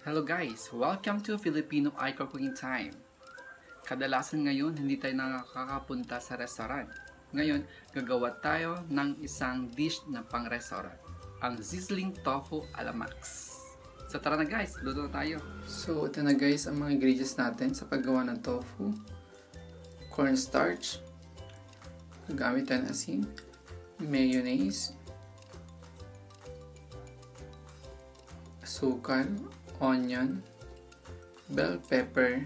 Hello guys! Welcome to Filipino Icon Cooking Time. Kadalasan ngayon, hindi tayo nakakapunta sa restaurant. Ngayon, gagawa tayo ng isang dish na pang-restaurant. Ang Sizzling Tofu a la Max. So tara na guys, luto na tayo. So ito na guys ang mga ingredients natin sa paggawa ng tofu. Cornstarch. Gagamit tayo ng asin. Mayonnaise. Asukal. Onion, bell pepper,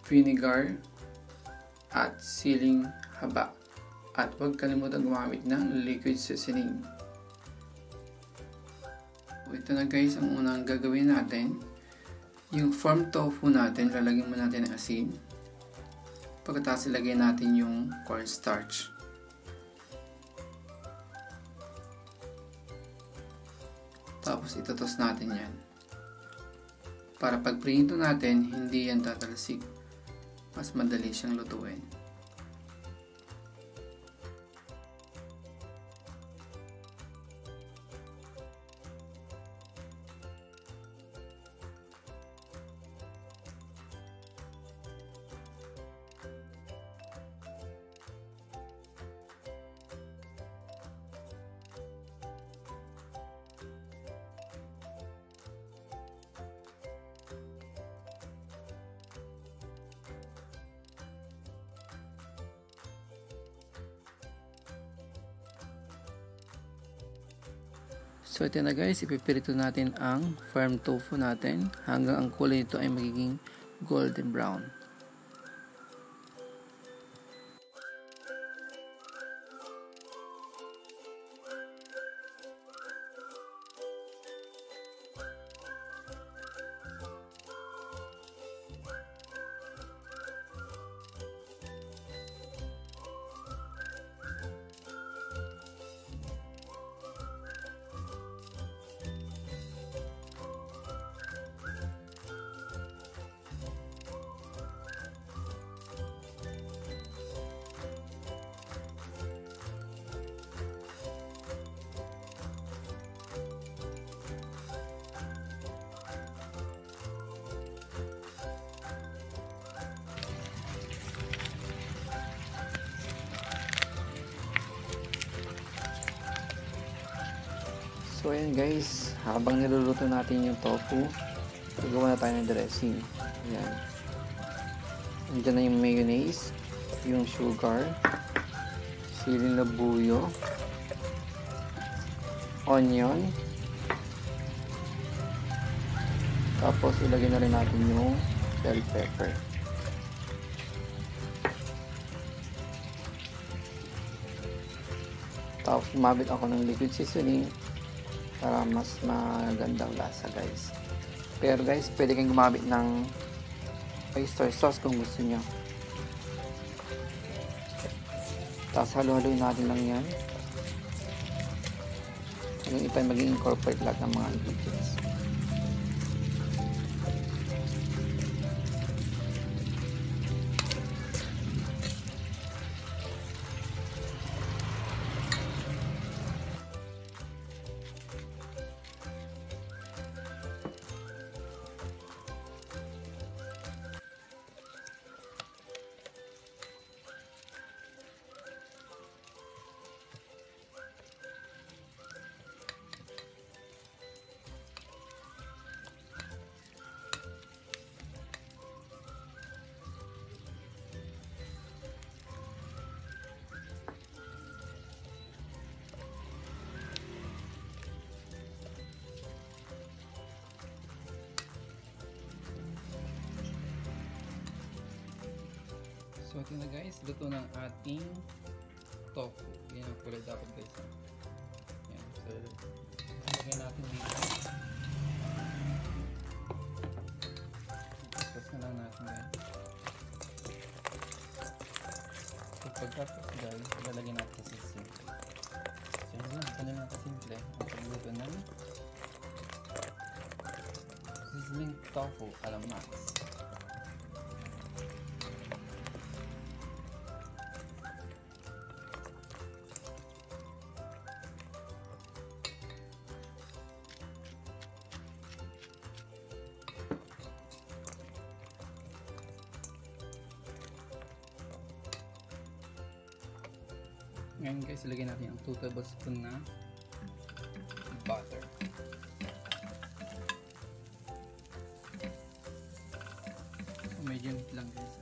vinegar, at siling haba. At huwag kalimutan gumamit ng liquid seasoning. Ito na guys ang unang gagawin natin. Yung farm tofu natin, lalagyan mo natin ng asin. Pagkatapos ilagay natin yung cornstarch. Tapos itotos natin yan. Para pag prito natin, hindi yan tatalsik. Mas madali siyang lutuin. So ito na guys, ipipirito natin ang farm tofu natin hanggang ang kulay nito ay magiging golden brown. So ayan guys, habang niluluto natin yung tofu, gagawa na tayo ng dressing. Ayan. Nandiyan na yung mayonnaise, yung sugar, siling labuyo, onion, tapos ilagay na rin natin yung bell pepper. Tapos gumamit ako ng liquid seasoning para mas magandang lasa guys. Pero guys, pwede kayong gumamit ng oyster sauce kung gusto nyo. Tapos halo-haloin natin lang yan. Hanggang ito ay maging incorporate lahat ng mga ingredients. So ito na guys, luto ng ating tofu. Yan ang kulay dapat guys. Yan. So ilagay natin dito. Tapos na lang natin guys. So pagkatapos guys, ilalagay natin sa sisig. So yun lang, ito na lang kasimple ang pagluto ng Sizzling Tofu a la Max. Ngayon guys, ilagay natin ang 2 tablespoon na butter. So, medyo lang guys.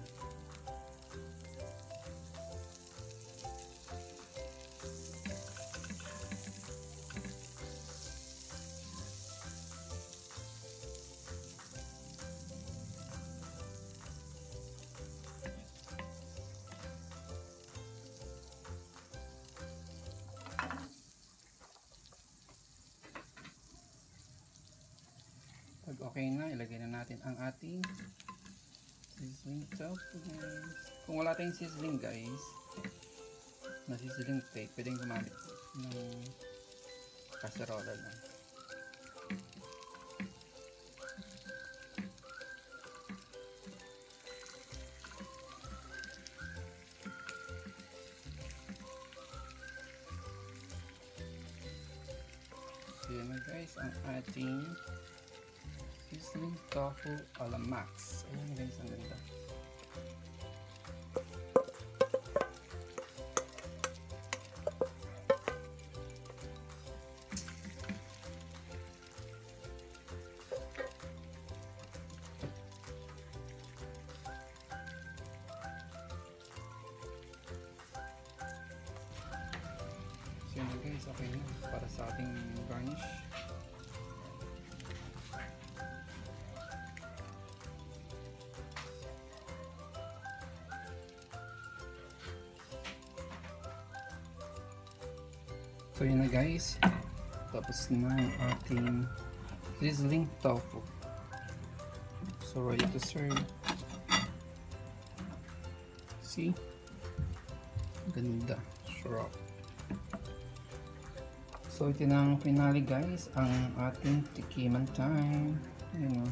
Pag okay na, ilagay na natin ang ating sizzling tofu guys. Kung wala tayong sizzling guys, na sizzling plate, pwedeng gumamit ng kaserola lang. So yan na guys, ang ating sizzling tofu a la max. Ayan guys, ang ganda. So yun na guys, okay na para sa ating garnish. So yun na guys, tapos na ang ating sizzling tofu. So ready to serve. See? Ganda. Sarap. So ito na ang finale guys, ang ating tikiman time. Ayan o.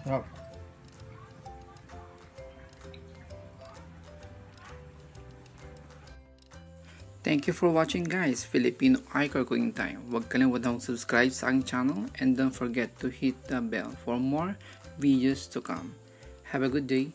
Sarap. Thank you for watching guys, Filipino Icor Cooking Time. Huwag kalimutan subscribe sa aking channel and don't forget to hit the bell for more videos to come. Have a good day.